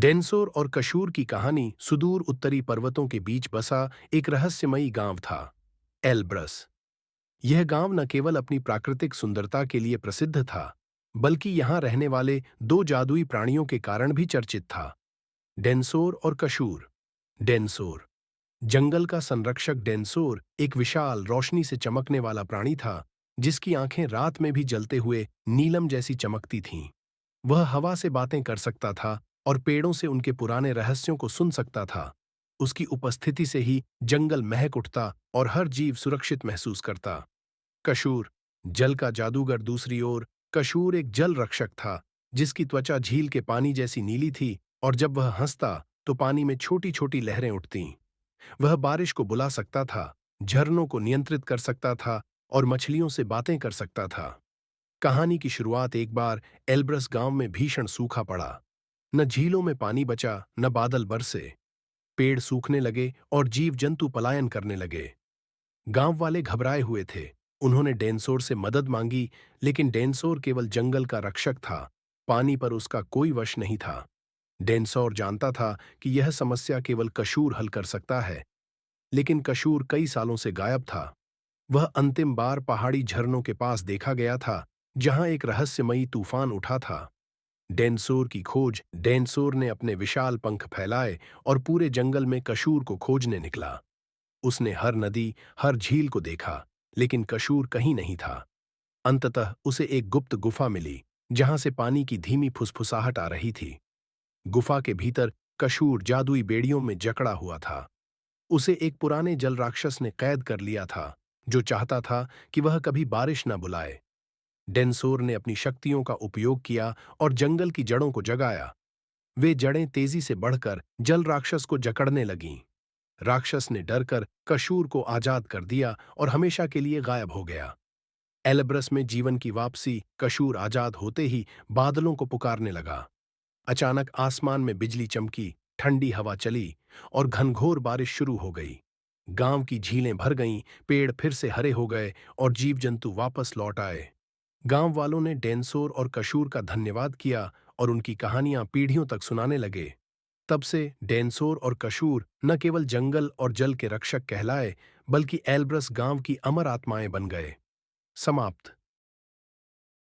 डेनसोर और कशूर की कहानी सुदूर उत्तरी पर्वतों के बीच बसा एक रहस्यमयी गांव था, एल्ब्रस। यह गांव न केवल अपनी प्राकृतिक सुंदरता के लिए प्रसिद्ध था, बल्कि यहां रहने वाले दो जादुई प्राणियों के कारण भी चर्चित था, डेनसोर और कशूर। डेनसोर, जंगल का संरक्षक डेनसोर एक विशाल रोशनी से चमकने वाला प्राणी था, जिसकी आंखें रात में भी जलते हुए नीलम जैसी चमकती थीं। वह हवा से बातें कर सकता था और पेड़ों से उनके पुराने रहस्यों को सुन सकता था। उसकी उपस्थिति से ही जंगल महक उठता और हर जीव सुरक्षित महसूस करता। कशूर, जल का जादूगर। दूसरी ओर, कशूर एक जल रक्षक था, जिसकी त्वचा झील के पानी जैसी नीली थी और जब वह हंसता तो पानी में छोटी छोटी लहरें उठतीं। वह बारिश को बुला सकता था, झरनों को नियंत्रित कर सकता था और मछलियों से बातें कर सकता था। कहानी की शुरुआत एक बार एल्ब्रस गांव में भीषण सूखा पड़ा। न झीलों में पानी बचा, न बादल बरसे। पेड़ सूखने लगे और जीव जंतु पलायन करने लगे। गांव वाले घबराए हुए थे। उन्होंने डेनसोर से मदद मांगी, लेकिन डेनसोर केवल जंगल का रक्षक था। पानी पर उसका कोई वश नहीं था। डेनसोर जानता था कि यह समस्या केवल कशूर हल कर सकता है, लेकिन कशूर कई सालों से गायब था। वह अंतिम बार पहाड़ी झरनों के पास देखा गया था, जहां एक रहस्यमयी तूफान उठा था। डेनसोर की खोज। डेनसोर ने अपने विशाल पंख फैलाए और पूरे जंगल में कशूर को खोजने निकला। उसने हर नदी, हर झील को देखा, लेकिन कशूर कहीं नहीं था। अंततः उसे एक गुप्त गुफा मिली, जहां से पानी की धीमी फुसफुसाहट आ रही थी। गुफा के भीतर कशूर जादुई बेड़ियों में जकड़ा हुआ था। उसे एक पुराने जल राक्षस ने कैद कर लिया था, जो चाहता था कि वह कभी बारिश न बुलाए। डेनसोर ने अपनी शक्तियों का उपयोग किया और जंगल की जड़ों को जगाया। वे जड़ें तेजी से बढ़कर जल राक्षस को जकड़ने लगीं। राक्षस ने डरकर कशूर को आजाद कर दिया और हमेशा के लिए गायब हो गया। एल्ब्रस में जीवन की वापसी। कशूर आजाद होते ही बादलों को पुकारने लगा। अचानक आसमान में बिजली चमकी, ठंडी हवा चली और घनघोर बारिश शुरू हो गई। गांव की झीलें भर गईं, पेड़ फिर से हरे हो गए और जीव जंतु वापस लौट आए। गांव वालों ने डेनसोर और कशूर का धन्यवाद किया और उनकी कहानियां पीढ़ियों तक सुनाने लगे। तब से डेनसोर और कशूर न केवल जंगल और जल के रक्षक कहलाए, बल्कि एल्ब्रस गांव की अमर आत्माएं बन गए। समाप्त।